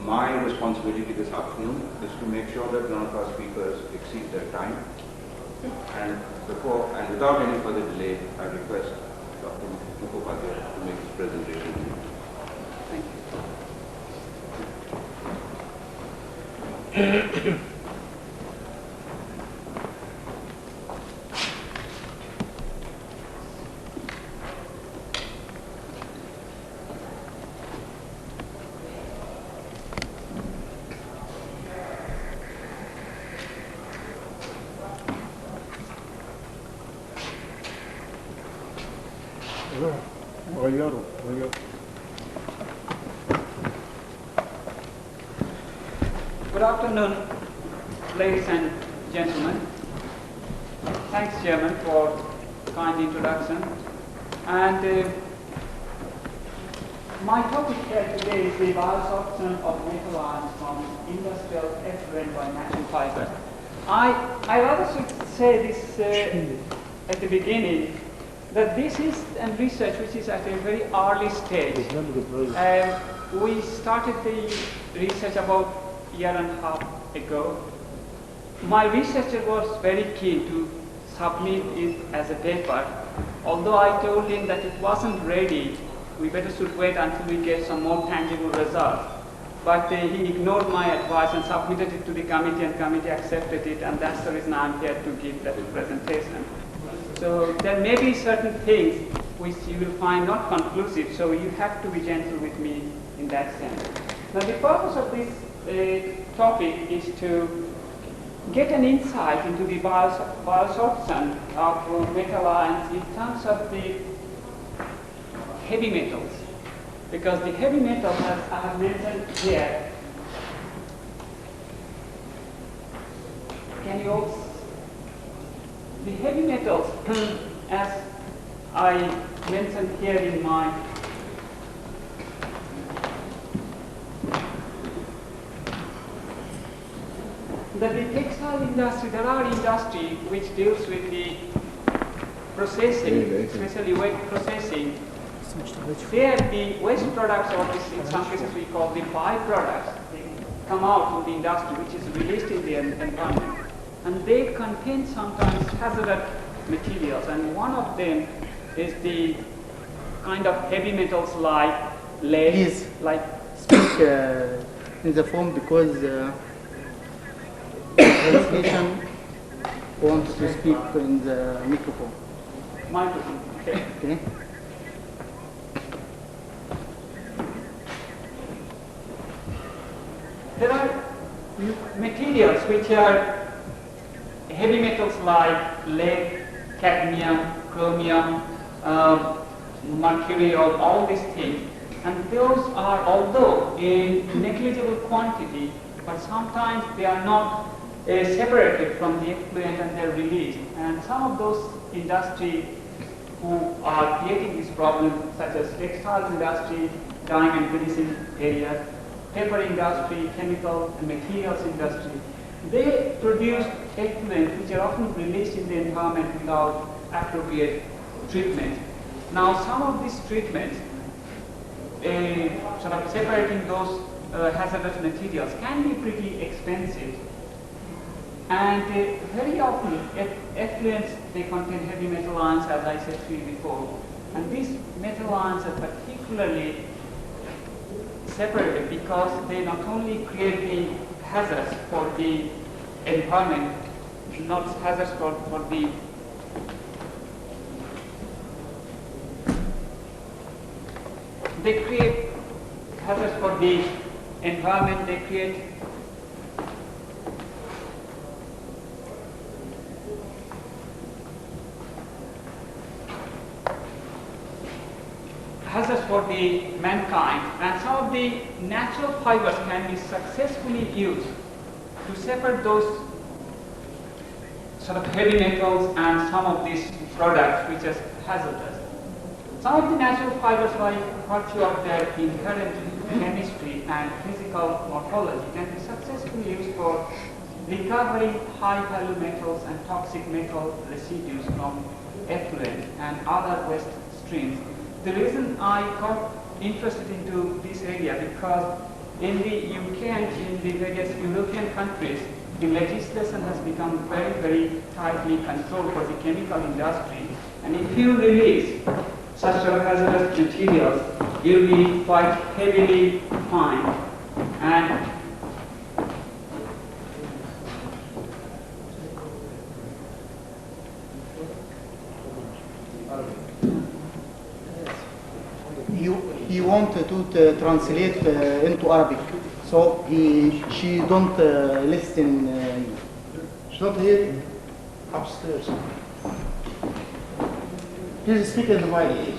my responsibility this afternoon is to make sure that none of our speakers exceed their time. And without any further delay, I request Dr. Mukhopadhyay to make his presentation. Thank you. Good afternoon, ladies and gentlemen. Thanks, Chairman, for kind introduction. And my topic here today is the biosorption of metal ions from industrial effluent by natural fiber. I rather should say this at the beginning, that this is a research which is at a very early stage. We started the research about a year and a half ago. My researcher was very keen to submit it as a paper, although I told him that it wasn't ready. We better should wait until we get some more tangible results. But he ignored my advice and submitted it to the committee, and committee accepted it, and that's the reason I'm here to give that presentation. So there may be certain things which you will find not conclusive, so you have to be gentle with me in that sense. Now the purpose of this topic is to get an insight into the biosorption of metal ions in terms of the heavy metals. Because the heavy metals, as I have mentioned here, can you all the heavy metals, as I mentioned here in my that the textile industry, there are industry which deals with the processing, especially wet processing. There the waste products, or in some cases we call the byproducts, they come out from the industry which is released in the environment. And they contain sometimes hazardous materials, and one of them is the kind of heavy metals like lead. Please, like speak in the phone, because translation wants to speak in the microphone. Microphone, okay. Okay. There are materials which are heavy metals like lead, cadmium, chromium, mercury, all these things. And those are, although in negligible quantity, but sometimes they are not separated from the effluent and they're released. And some of those industry who are creating this problem, such as textile industry, dyeing and finishing areas, paper industry, chemical and materials industry, they produce effluent which are often released in the environment without appropriate treatment. Now, some of these treatments, sort of separating those hazardous materials, can be pretty expensive. And very often, effluents, they contain heavy metal ions, as I said to you before. And these metal ions are particularly separated because they not only create the hazards for the environment, not hazards for the they create hazards for the environment, they create hazards for the mankind, and some of the natural fibers can be successfully used to separate those sort of heavy metals and some of these products which are hazardous. Some of the natural fibers, by virtue of their inherent chemistry and physical morphology, can be successfully used for recovering high-value metals and toxic metal residues from effluent and other waste streams. The reason I got interested into this area because In the UK and in the various European countries, the legislation has become very, very tightly controlled for the chemical industry. And if you release such sort of hazardous materials, you'll be quite heavily fined. And he wanted to translate into Arabic, so she don't listen. She's not here. Upstairs. Please speak in the mic.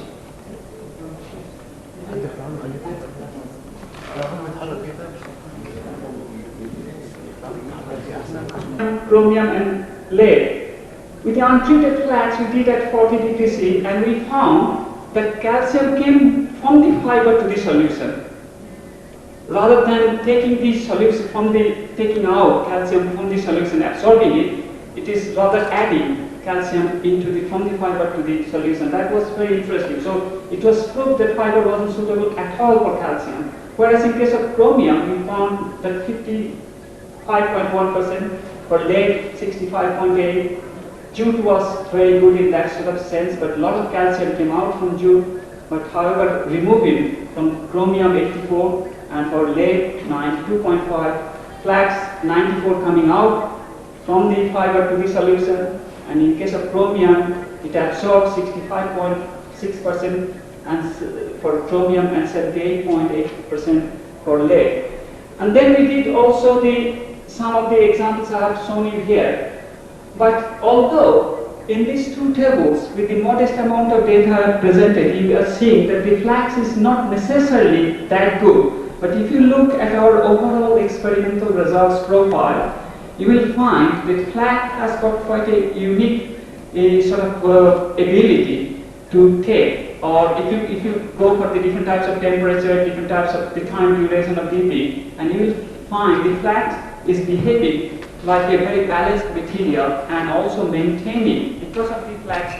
chromium and lead. With the untreated flax, we did at 40 degrees C, and we found that calcium came from the fiber to the solution. Rather than taking the solution taking out calcium from the solution, absorbing it, it is rather adding calcium from the fiber to the solution. That was very interesting. So it was proved that fiber wasn't suitable at all for calcium. Whereas in case of chromium, we found that 55.1%, for lead 65.8%. Jute was very good in that sort of sense, but a lot of calcium came out from jute. But however, removing from chromium 84, and for lead 92.5, flax 94 coming out from the fiber to the solution, and in case of chromium, it absorbed 65.6% and for chromium and 78.8% for lead. And then we did also some of the examples I have shown you here. But although in these two tables, with the modest amount of data presented, you are seeing that the flax is not necessarily that good. But if you look at our overall experimental results profile, you will find that flax has got quite a unique sort of ability to take. Or if you go for the different types of temperature, different types of the time duration of DP, and you will find the flax is behaving like a very balanced material and also maintaining, because of the flax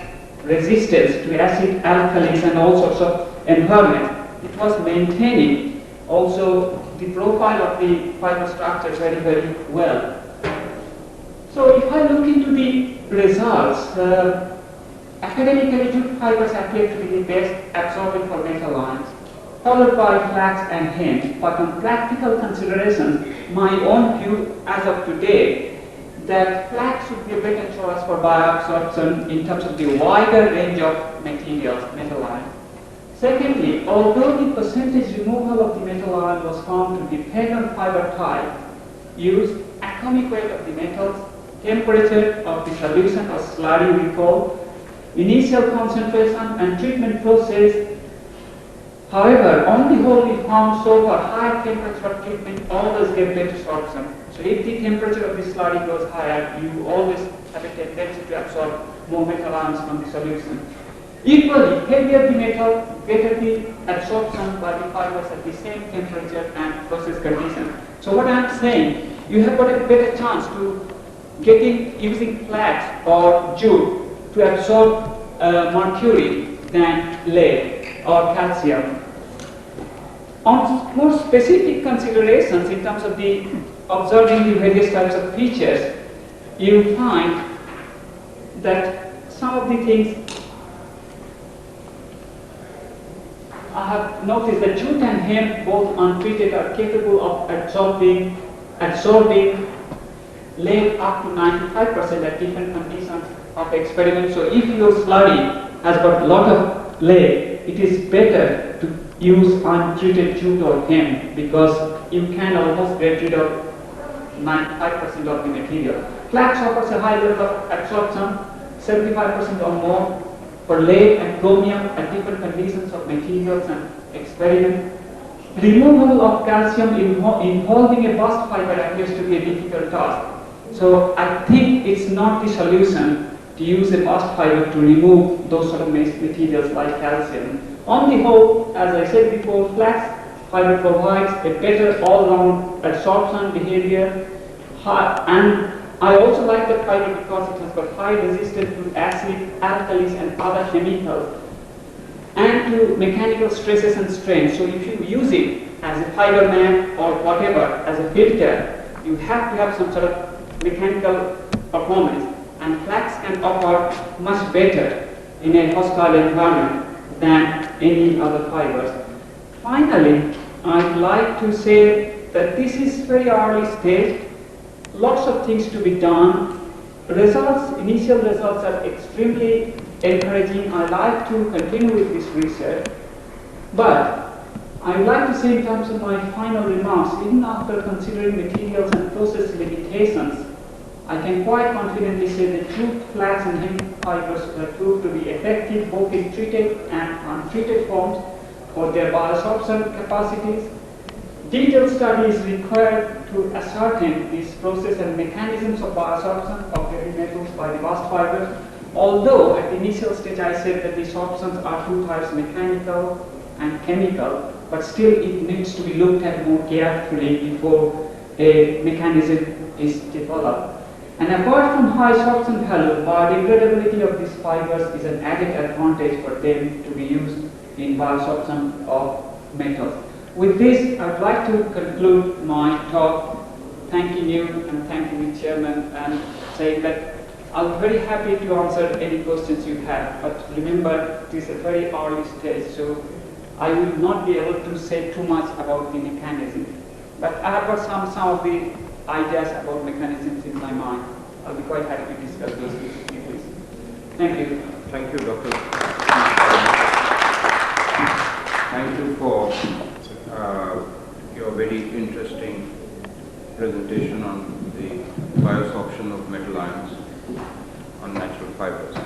resistance to acid, alkalis and all sorts of environment, it was maintaining also the profile of the fiber structure very, very well. So if I look into the results, academically jute fibers appear to be the best absorbent for metal lines, followed by flax and hemp. But on practical considerations, my own view as of today, that flax would be a better choice for bioabsorption in terms of the wider range of materials, metal ion. Secondly, although the percentage removal of the metal ion was found to depend on fiber type, use, atomic weight of the metals, temperature of the solution or slurry we call, initial concentration and treatment process. However, on the whole, we found so far high temperature treatment always give better sorption. So if the temperature of the slurry goes higher, you always have a tendency to absorb more metal ions from the solution. Equally, heavier the metal, better the absorption by the fibers at the same temperature and process condition. So what I'm saying, you have got a better chance to using flax or jute to absorb mercury than lead or calcium. On more specific considerations in terms of the observing the various types of features, you find that some of the things I have noticed that jute and hemp, both untreated, are capable of absorbing lead up to 95% at different conditions of experiment. So if your slurry has got a lot of lead, it is better to use untreated jute or hemp because you can almost get rid of 95% of the material. Flax offers a high level of absorption, 75% or more for lead and chromium at different conditions of materials and experiment. Removal of calcium involving a bast fiber appears to be a difficult task. So I think it's not the solution to use a bast fiber to remove those sort of materials like calcium. On the whole, as I said before, flax fiber provides a better all-round absorption behavior, and I also like the fiber because it has got high resistance to acid, alkalis and other chemicals and to mechanical stresses and strains. So if you use it as a fiber man or whatever, as a filter, you have to have some sort of mechanical performance, and flax can offer much better in a hostile environment than any other fibers. Finally, I'd like to say that this is very early stage, lots of things to be done. Initial results are extremely encouraging. I like to continue with this research, but I would like to say in terms of my final remarks, even after considering materials and process limitations, I can quite confidently say that jute, flax and hemp fibers were proved to be effective both in treated and untreated forms for their biosorption capacities. Detailed study is required to ascertain this process and mechanisms of biosorption of heavy metals by the bast fibers. Although at the initial stage I said that these options are two types, mechanical and chemical, but still it needs to be looked at more carefully before a mechanism is developed. And apart from high sorption value, biodegradability of these fibers is an added advantage for them to be used in biosorption of metals. With this, I would like to conclude my talk, thanking you and thanking the chairman, and saying that I'm very happy to answer any questions you have. But remember, it is a very early stage, so I will not be able to say too much about the mechanism. But I have got some of the ideas about mechanisms in my mind. I'll be quite happy to discuss those with you, please. Thank you. Thank you, Doctor. Thank you for your very interesting presentation on the biosorption of metal ions on natural fibers.